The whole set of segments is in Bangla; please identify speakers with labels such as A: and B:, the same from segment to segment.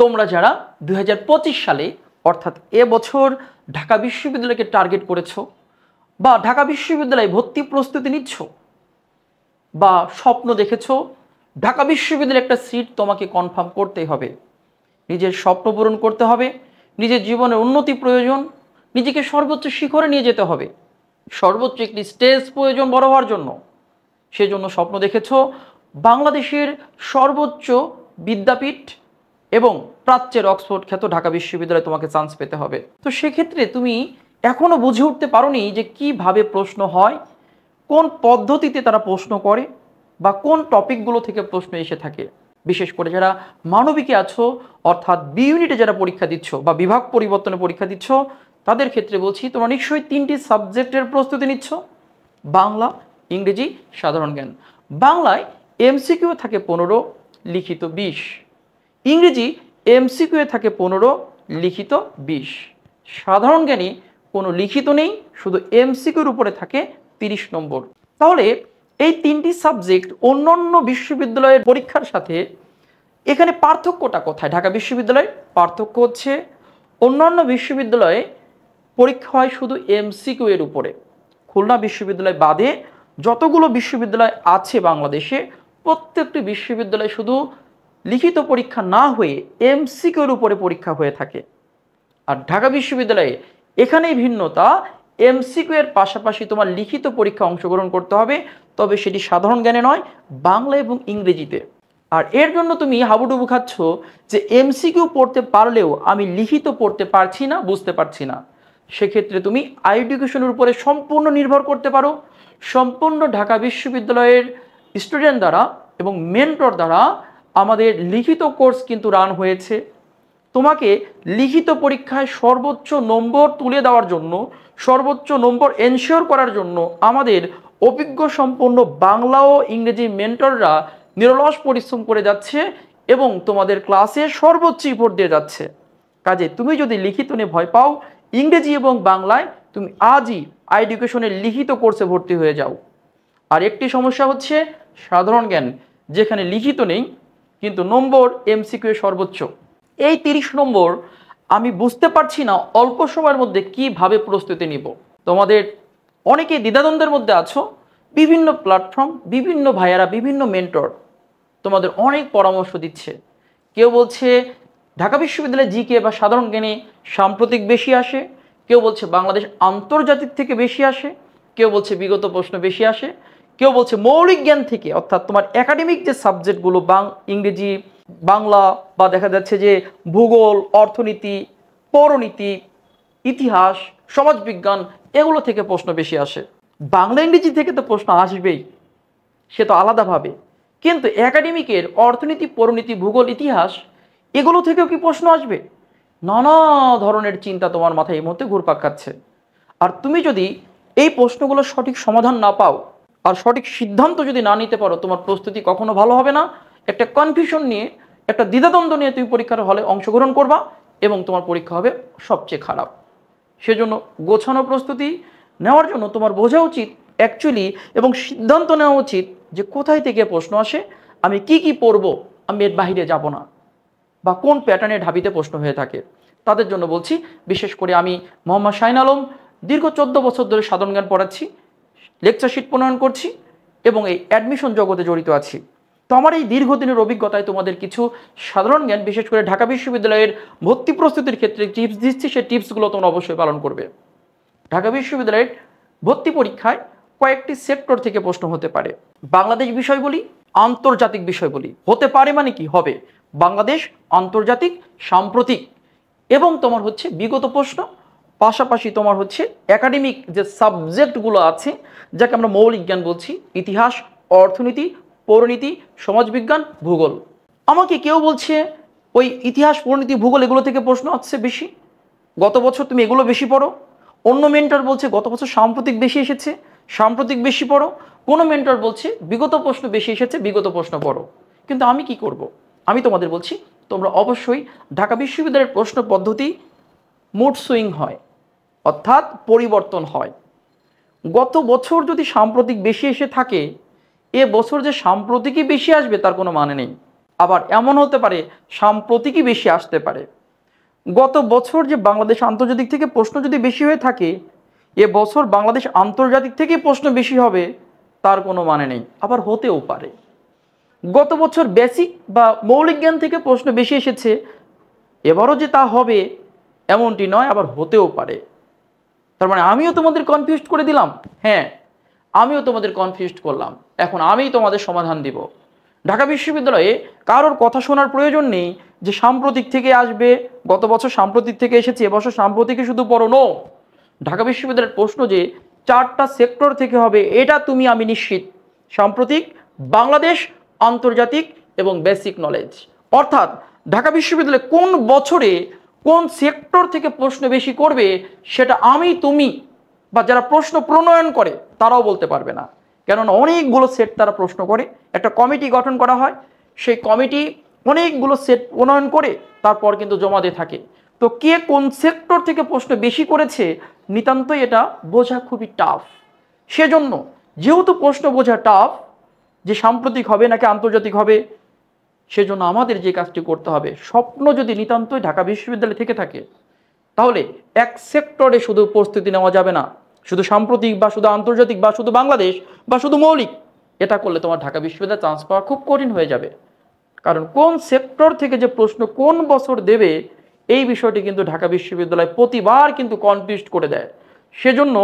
A: তোমরা যারা 2025 সালে অর্থাৎ এবছর ঢাকা বিশ্ববিদ্যালয়কে টার্গেট করেছো বা ঢাকা বিশ্ববিদ্যালয়ে ভর্তি প্রস্তুতি নিচ্ছ বা স্বপ্ন দেখেছো ঢাকা বিশ্ববিদ্যালয়ে একটা সিট তোমাকে কনফার্ম করতেই হবে, নিজের স্বপ্ন পূরণ করতে হবে, নিজের জীবনের উন্নতি প্রয়োজন, নিজেকে সর্বোচ্চ শিখরে নিয়ে যেতে হবে, সর্বোচ্চ একটি স্টেজ প্রয়োজন বড় হওয়ার জন্য। সেজন্য স্বপ্ন দেখেছো বাংলাদেশের সর্বোচ্চ বিদ্যাপীঠ এবং প্রাচ্যের অক্সফোর্ড খ্যাত ঢাকা বিশ্ববিদ্যালয়ে তোমাকে চান্স পেতে হবে। তো সেক্ষেত্রে তুমি এখনও বুঝে উঠতে পারোনি যে কিভাবে প্রশ্ন হয়, কোন পদ্ধতিতে তারা প্রশ্ন করে বা কোন টপিকগুলো থেকে প্রশ্ন এসে থাকে। বিশেষ করে যারা মানবিকে আছো অর্থাৎ বি ইউনিটে যারা পরীক্ষা দিচ্ছ বা বিভাগ পরিবর্তনে পরীক্ষা দিচ্ছ, তাদের ক্ষেত্রে বলছি তোমরা নিশ্চয়ই 3টি সাবজেক্টের প্রস্তুতি নিচ্ছ, বাংলা, ইংরেজি, সাধারণ জ্ঞান। বাংলায় এমসিকিউ থাকে 15, লিখিত 20। ইংরেজি এমসিকিউ থাকে 15, লিখিত 20। সাধারণ জ্ঞানে কোনো লিখিত নেই, শুধু এমসিকিউর উপরে থাকে 30 নম্বর। তাহলে এই 3টি সাবজেক্ট অন্যান্য বিশ্ববিদ্যালয়ের পরীক্ষার সাথে এখানে পার্থক্যটা কোথায়? ঢাকা বিশ্ববিদ্যালয়ের পার্থক্য হচ্ছে অন্যান্য বিশ্ববিদ্যালয়ে পরীক্ষা হয় শুধু এমসিকিউ এর উপরে। খুলনা বিশ্ববিদ্যালয় বাদে যতগুলো বিশ্ববিদ্যালয় আছে বাংলাদেশে, প্রত্যেকটি বিশ্ববিদ্যালয়ে শুধু লিখিত পরীক্ষা না হয়ে এমসিকিউর উপরে পরীক্ষা হয়ে থাকে। আর ঢাকা বিশ্ববিদ্যালয়ে এখানেই ভিন্নতা, এমসিকিউ এর পাশাপাশি তোমার লিখিত পরীক্ষা অংশগ্রহণ করতে হবে, তবে সেটি সাধারণ জ্ঞানে নয়, বাংলা এবং ইংরেজিতে। আর এর জন্য তুমি হাবুডুবু খাচ্ছ যে এমসিকিউ পড়তে পারলেও আমি লিখিত পড়তে পারছি না, বুঝতে পারছি না। সেক্ষেত্রে তুমি এডুকেশনের উপরে সম্পূর্ণ নির্ভর করতে পারো। সম্পূর্ণ ঢাকা বিশ্ববিদ্যালয়ের স্টুডেন্ট দ্বারা এবং মেন্টর দ্বারা আমাদের লিখিত কোর্স কিন্তু রান হয়েছে। তোমাকে লিখিত পরীক্ষায় সর্বোচ্চ নম্বর তুলে দেওয়ার জন্য, সর্বোচ্চ নম্বর এনশিওর করার জন্য আমাদের অভিজ্ঞ সম্পন্ন বাংলা ও ইংরেজি মেন্টররা নিরলস পরিশ্রম করে যাচ্ছে এবং তোমাদের ক্লাসে সর্বোচ্চ ইফোর্ট দিয়ে যাচ্ছে। কাজে তুমি যদি লিখিত নিয়ে ভয় পাও, ইংরেজি এবং বাংলায় তুমি আজই এডুকেশনের লিখিত কোর্সে ভর্তি হয়ে যাও। আর একটি সমস্যা হচ্ছে সাধারণ জ্ঞান, যেখানে লিখিত নেই কিন্তু নম্বর এমসিকিউ সর্বোচ্চ। এই 30 নম্বর আমি বুঝতে পারছি না অল্প সময়ের মধ্যে কিভাবে প্রস্তুতি নিব। তোমাদের অনেকেই দ্বিধাদ্বন্দ্বের মধ্যে আছো, বিভিন্ন প্ল্যাটফর্ম, বিভিন্ন ভাইয়ারা, বিভিন্ন মেন্টর তোমাদের অনেক পরামর্শ দিচ্ছে। কেউ বলছে ঢাকা বিশ্ববিদ্যালয়ে জিকে বা সাধারণ জ্ঞানে সাম্প্রতিক বেশি আসে, কেউ বলছে বাংলাদেশ আন্তর্জাতিক থেকে বেশি আসে, কেউ বলছে বিগত প্রশ্ন বেশি আসে, কেউ বলছে মৌলিক জ্ঞান থেকে অর্থাৎ তোমার একাডেমিক যে সাবজেক্টগুলো ইংরেজি, বাংলা বা দেখা যাচ্ছে যে ভূগোল, অর্থনীতি, পৌরনীতি, ইতিহাস, সমাজবিজ্ঞান, এগুলো থেকে প্রশ্ন বেশি আসে। বাংলা ইংরেজি থেকে তো প্রশ্ন আসবেই, সে তো আলাদাভাবে, কিন্তু একাডেমিকের অর্থনীতি, পৌরনীতি, ভূগোল, ইতিহাস এগুলো থেকেও কি প্রশ্ন আসবে? নানা ধরনের চিন্তা তোমার মাথায় এই মুহূর্তে ঘুরপাক খাচ্ছে। আর তুমি যদি এই প্রশ্নগুলোর সঠিক সমাধান না পাও আর সঠিক সিদ্ধান্ত যদি না নিতে পারো, তোমার প্রস্তুতি কখনো ভালো হবে না। একটা কনফিউশন নিয়ে, একটা দ্বিধাদ্বন্দ্ব নিয়ে তুমি পরীক্ষার হলে অংশগ্রহণ করবা এবং তোমার পরীক্ষা হবে সবচেয়ে খারাপ। সেজন্য গোছানো প্রস্তুতি নেওয়ার জন্য তোমার বোঝা উচিত অ্যাকচুয়ালি এবং সিদ্ধান্ত নেওয়া উচিত যে কোথায় থেকে প্রশ্ন আসে, আমি কি পড়বো, আমি এর বাইরে যাব না, বা কোন প্যাটার্নে ঢাবিতে প্রশ্ন হয়ে থাকে। তাদের জন্য বলছি, বিশেষ করে আমি মোহাম্মদ শাহিন আলম দীর্ঘ 14 বছর ধরে সাধারণ জ্ঞান পড়াচ্ছি, লেকচার শিট প্রণয়ন করছি এবং এই অ্যাডমিশন জগতে জড়িত আছি। তো আমার এই দীর্ঘদিনের অভিজ্ঞতায় তোমাদের কিছু সাধারণ জ্ঞান, বিশেষ করে ঢাকা বিশ্ববিদ্যালয়ের ভর্তি প্রস্তুতির ক্ষেত্রে টিপস দিচ্ছি, সেই টিপসগুলো তোমরা অবশ্যই পালন করবে। ঢাকা বিশ্ববিদ্যালয়ের ভর্তি পরীক্ষায় কয়েকটি সেক্টর থেকে প্রশ্ন হতে পারে। বাংলাদেশ বিষয় বলি, আন্তর্জাতিক বিষয় বলি, হতে পারে মানে কি হবে, বাংলাদেশ, আন্তর্জাতিক, সাম্প্রতিক এবং তোমার হচ্ছে বিগত প্রশ্ন, পাশাপাশি তোমার হচ্ছে একাডেমিক যে সাবজেক্টগুলো আছে যাকে আমরা মৌলিক জ্ঞান বলছি, ইতিহাস, অর্থনীতি, পৌরনীতি, সমাজবিজ্ঞান, ভূগোল। আমাকে কেউ বলছে ওই ইতিহাস, পৌরনীতি, ভূগোল এগুলো থেকে প্রশ্ন আসছে বেশি, গত বছর তুমি এগুলো বেশি পড়ো। অন্য মেন্টর বলছে গত বছর সাম্প্রতিক বেশি এসেছে, সাম্প্রতিক বেশি পড়ো। কোনো মেন্টর বলছে বিগত প্রশ্ন বেশি এসেছে, বিগত প্রশ্ন পড়ো। কিন্তু আমি কি করব? আমি তোমাদের বলছি তোমরা অবশ্যই ঢাকা বিশ্ববিদ্যালয়ের প্রশ্ন পদ্ধতি মুড সুইং হয়, অর্থাৎ পরিবর্তন হয়। গত বছর যদি সাম্প্রতিক বেশি এসে থাকে, এ বছর যে সাম্প্রতিকই বেশি আসবে তার কোনো মানে নেই। আবার এমন হতে পারে সাম্প্রতিকই বেশি আসতে পারে। গত বছর যে বাংলাদেশ আন্তর্জাতিক থেকে প্রশ্ন যদি বেশি হয়ে থাকে, এ বছর বাংলাদেশ আন্তর্জাতিক থেকেই প্রশ্ন বেশি হবে তার কোনো মানে নেই, আবার হতেও পারে। গত বছর বেসিক বা মৌলিক জ্ঞান থেকে প্রশ্ন বেশি এসেছে, এবারও যে তা হবে এমনটি নয়, আবার হতেও পারে। তার মানে আমিও তোমাদের কনফিউজড করে দিলাম? হ্যাঁ, আমিও তোমাদের কনফিউজড করলাম। এখন আমিই তোমাদের সমাধান দিব। ঢাকা বিশ্ববিদ্যালয়ে কারোর কথা শোনার প্রয়োজন নেই যে সাম্প্রতিক থেকে আসবে, গত বছর সাম্প্রতিক থেকে এসেছে, এবছর সাম্প্রতিকই শুধু পড়ো। নো, ঢাকা বিশ্ববিদ্যালয়ের প্রশ্ন যে 4টা সেক্টর থেকে হবে এটা তুমি আমি নিশ্চিত। সাম্প্রতিক, বাংলাদেশ, আন্তর্জাতিক এবং বেসিক নলেজ। অর্থাৎ ঢাকা বিশ্ববিদ্যালয়ে কোন বছরে কোন সেক্টর থেকে প্রশ্ন বেশি করবে সেটা আমি, তুমি বা যারা প্রশ্ন প্রণয়ন করে তারাও বলতে পারবে না। কেননা অনেকগুলো সেট তারা প্রশ্ন করে, একটা কমিটি গঠন করা হয়, সেই কমিটি অনেকগুলো সেট প্রণয়ন করে তারপর কিন্তু জমা দিয়ে থাকে। তো কে কোন সেক্টর থেকে প্রশ্ন বেশি করেছে নিতান্তই এটা বোঝা খুবই টাফ। সেজন্য যেহেতু প্রশ্ন বোঝা টাফ, যে সাম্প্রতিক হবে নাকি আন্তর্জাতিক হবে, সেজন্য আমাদের যে কাজটি করতে হবে, স্বপ্ন যদি নিতান্তই ঢাকা বিশ্ববিদ্যালয় থেকে থাকে তাহলে এক সেক্টরে শুধু প্রস্তুতি নেওয়া যাবে না, শুধু সাম্প্রতিক বা শুধু আন্তর্জাতিক বা শুধু বাংলাদেশ বা শুধু মৌলিক, এটা করলে তোমার ঢাকা বিশ্ববিদ্যালয়ে চান্স পাওয়া খুব কঠিন হয়ে যাবে। কারণ কোন সেক্টর থেকে যে প্রশ্ন কোন বছর দেবে এই বিষয়টি কিন্তু ঢাকা বিশ্ববিদ্যালয় প্রতিবার কিন্তু কনফিউজড করে দেয়। সেজন্য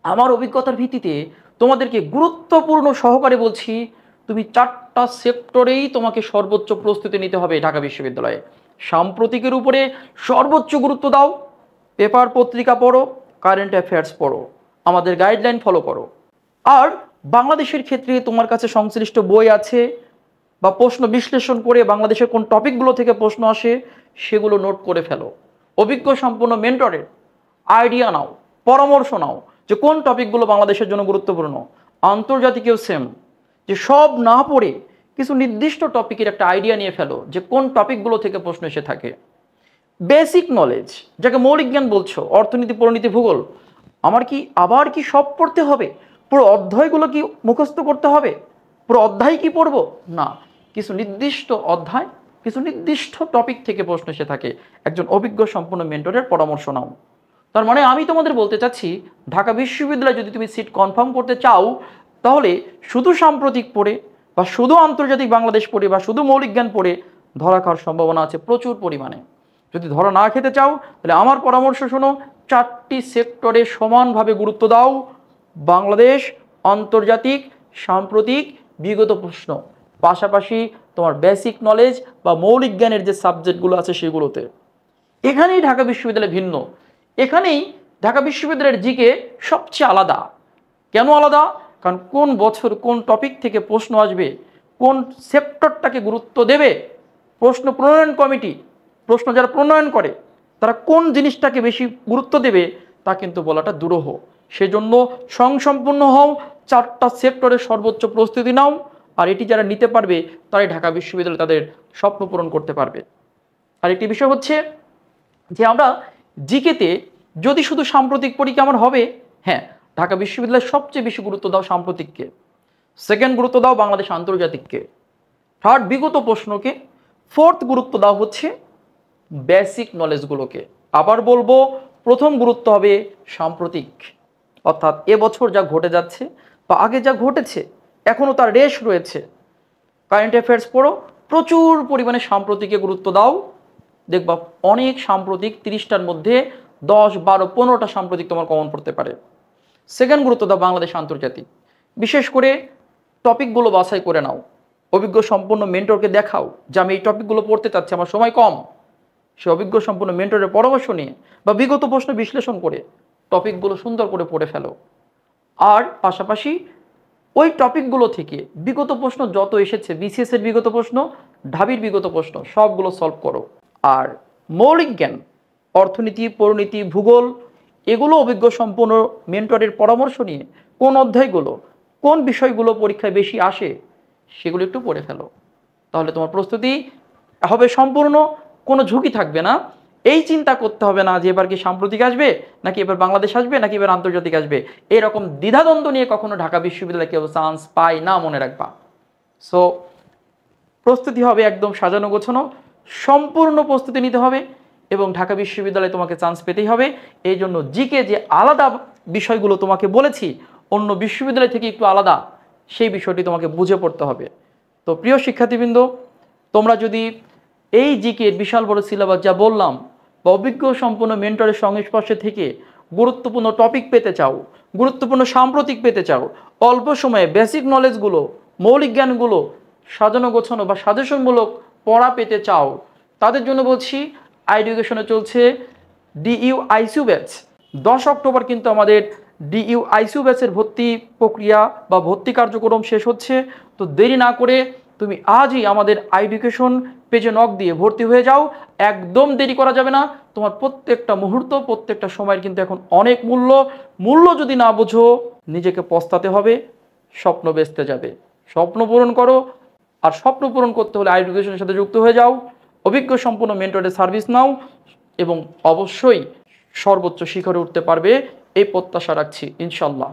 A: আমার অভিজ্ঞতার ভিত্তিতে তোমাদেরকে গুরুত্বপূর্ণ সহকারে বলছি, তুমি 4টা সেক্টরেই তোমাকে সর্বোচ্চ প্রস্তুতি নিতে হবে ঢাকা বিশ্ববিদ্যালয়ে। সাম্প্রতিকের উপরে সর্বোচ্চ গুরুত্ব দাও, পেপার পত্রিকা পড়ো, কারেন্ট অ্যাফেয়ার্স পড়ো, আমাদের গাইডলাইন ফলো করো। আর বাংলাদেশের ক্ষেত্রে তোমার কাছে সংশ্লিষ্ট বই আছে বা প্রশ্ন বিশ্লেষণ করে বাংলাদেশের কোন টপিকগুলো থেকে প্রশ্ন আসে সেগুলো নোট করে ফেলো। অভিজ্ঞ সম্পন্ন মেন্টরের আইডিয়া নাও, পরামর্শ নাও যে কোন টপিকগুলো বাংলাদেশের জন্য গুরুত্বপূর্ণ। আন্তর্জাতিকেও সেম, যে সব না পড়ে কিছু নির্দিষ্ট টপিকের একটা আইডিয়া নিয়ে ফেলো যে কোন টপিকগুলো থেকে প্রশ্ন এসে থাকে। বেসিক নলেজ, যাকে মৌলিক জ্ঞান বলছো, অর্থনীতি, পরিনীতি, ভূগোল, আমার কি আবার কি সব পড়তে হবে? পুরো অধ্যায়গুলো কি মুখস্থ করতে হবে? পুরো অধ্যায় কি পড়বো? না, কিছু নির্দিষ্ট অধ্যায়, কিছু নির্দিষ্ট টপিক থেকে প্রশ্ন এসে থাকে। একজন অভিজ্ঞ সম্পূর্ণ মেন্টরের পরামর্শ নাও। তার মানে আমি তোমাদের বলতে চাচ্ছি, ঢাকা বিশ্ববিদ্যালয়ে যদি তুমি সিট কনফার্ম করতে চাও তাহলে শুধু সাম্প্রতিক পড়ে বা শুধু আন্তর্জাতিক বাংলাদেশ পড়ে বা শুধু মৌলিক জ্ঞান পড়ে ধরা খাওয়ার সম্ভাবনা আছে প্রচুর পরিমাণে। যদি ধরা না খেতে চাও তাহলে আমার পরামর্শ শোনো, 4টি সেক্টরে সমানভাবে গুরুত্ব দাও। বাংলাদেশ, আন্তর্জাতিক, সাম্প্রতিক, বিগত প্রশ্ন, পাশাপাশি তোমার বেসিক নলেজ বা মৌলিক জ্ঞানের যে সাবজেক্টগুলো আছে সেগুলোতে। এখানেই ঢাকা বিশ্ববিদ্যালয় ভিন্ন, এখানেই ঢাকা বিশ্ববিদ্যালয়ের জিকে সবচেয়ে আলাদা। কেন আলাদা? কারণ কোন বছর কোন টপিক থেকে প্রশ্ন আসবে, কোন সেক্টরটাকে গুরুত্ব দেবে, প্রশ্ন প্রণয়ন কমিটি, প্রশ্ন যারা প্রণয়ন করে তারা কোন জিনিসটাকে বেশি গুরুত্ব দেবে তা কিন্তু বলাটা দুরূহ। সেজন্য স্বয়ংসম্পূর্ণ হও, 4টা সেক্টরের সর্বোচ্চ প্রস্তুতি নাও, আর এটি যারা নিতে পারবে তারাই ঢাকা বিশ্ববিদ্যালয় তাদের স্বপ্ন পূরণ করতে পারবে। আর একটি বিষয় হচ্ছে যে আমরা জিকেতে যদি শুধু সাম্প্রতিক পড়ি কেমন হবে? হ্যাঁ, ঢাকা বিশ্ববিদ্যালয়ের সবচেয়ে বেশি গুরুত্ব দাও সাম্প্রতিককে, সেকেন্ড গুরুত্ব দাও বাংলাদেশ আন্তর্জাতিককে, থার্ড বিগত প্রশ্নকে, ফোর্থ গুরুত্ব দাও হচ্ছে বেসিক নলেজগুলোকে। আবার বলবো, প্রথম গুরুত্ব হবে সাম্প্রতিক, অর্থাৎ এবছর যা ঘটে যাচ্ছে বা আগে যা ঘটেছে এখনও তার রেশ রয়েছে। কারেন্ট অ্যাফেয়ার্স পড়ো, প্রচুর পরিমাণে সাম্প্রতিকে গুরুত্ব দাও, দেখবা অনেক সাম্প্রতিক, 30টার মধ্যে 10, 12, 15টা সাম্প্রতিক তোমার কমন পড়তে পারে। সেকেন্ড গুরুত্ব দাও বাংলাদেশ আন্তর্জাতিক, বিশেষ করে টপিকগুলো বাছাই করে নাও, অভিজ্ঞ সম্পন্ন মেন্টরকে দেখাও যে আমি এই টপিকগুলো পড়তে চাচ্ছি, আমার সময় কম। সে অভিজ্ঞ সম্পন্ন মেন্টরের পরামর্শ নিয়ে বা বিগত প্রশ্ন বিশ্লেষণ করে টপিকগুলো সুন্দর করে পড়ে ফেলো। আর পাশাপাশি ওই টপিকগুলো থেকে বিগত প্রশ্ন যত এসেছে, বিসিএস এর বিগত প্রশ্ন, ঢাবির বিগত প্রশ্ন, সবগুলো সলভ করো। আর মৌলিক জ্ঞান, অর্থনীতি, পরিনীতি, ভূগোল, এগুলো অভিজ্ঞ সম্পন্ন মেন্টরের পরামর্শ নিয়ে কোন অধ্যায়গুলো, কোন বিষয়গুলো পরীক্ষায় বেশি আসে সেগুলো একটু পড়ে ফেলো। তাহলে তোমার প্রস্তুতি হবে সম্পূর্ণ, কোনো ঝুঁকি থাকবে না। এই চিন্তা করতে হবে না যে এবার কি সাম্প্রতিক আসবে নাকি এবার বাংলাদেশ আসবে নাকি এবার আন্তর্জাতিক আসবে, এরকম দ্বিধাদ্বন্দ্ব নিয়ে কখনো ঢাকা বিশ্ববিদ্যালয়ে কেউ চান্স পায় না, মনে রাখবা। সো প্রস্তুতি হবে একদম সাজানো গোছানো, সম্পূর্ণ প্রস্তুতি নিতে হবে এবং ঢাকা বিশ্ববিদ্যালয়ে তোমাকে চান্স পেতেই হবে। এই জন্য জিকে যে আলাদা বিষয়গুলো তোমাকে বলেছি অন্য বিশ্ববিদ্যালয় থেকে একটু আলাদা, সেই বিষয়টি তোমাকে বুঝে পড়তে হবে। তো প্রিয় শিক্ষার্থীবৃন্দ, তোমরা যদি এই জিকের বিশাল বড় সিলেবাস যা বললাম বা অভিজ্ঞ সম্পন্ন মেন্টরের সংস্পর্শে থেকে গুরুত্বপূর্ণ টপিক পেতে চাও, গুরুত্বপূর্ণ সাম্প্রতিক পেতে চাও, অল্প সময়ে বেসিক নলেজগুলো, মৌলিক জ্ঞানগুলো সাজানো গোছানো বা সাজেশনমূলক পড়া পেতে চাও, তাদের জন্য বলছি এডুকেশনে চলছে ডিইউ আইসিইউ ব্যাচ। 10 অক্টোবর কিন্তু আমাদের ডিইউ আইসিইউ ব্যাচের ভর্তি প্রক্রিয়া বা ভর্তি কার্যক্রম শেষ হচ্ছে। তো দেরি না করে তুমি আজই আমাদের এডুকেশন পেজে নক দিয়ে ভর্তি হয়ে যাও। একদম দেরি করা যাবে না। তোমার প্রত্যেকটা মুহূর্ত, প্রত্যেকটা সময়ের কিন্তু এখন অনেক মূল্য যদি না বোঝো নিজেকে পস্তাতে হবে, স্বপ্ন বেচতে যাবে। স্বপ্ন পূরণ করো, আর স্বপ্ন পূরণ করতে হলে এডুকেশনের সাথে যুক্ত হয়ে যাও, অভিজ্ঞ সম্পূর্ণ মেন্টরের সার্ভিস নাও এবং অবশ্যই সর্বোচ্চ শিখরে উঠতে পারবে এই প্রত্যাশা রাখছি ইনশাল্লাহ।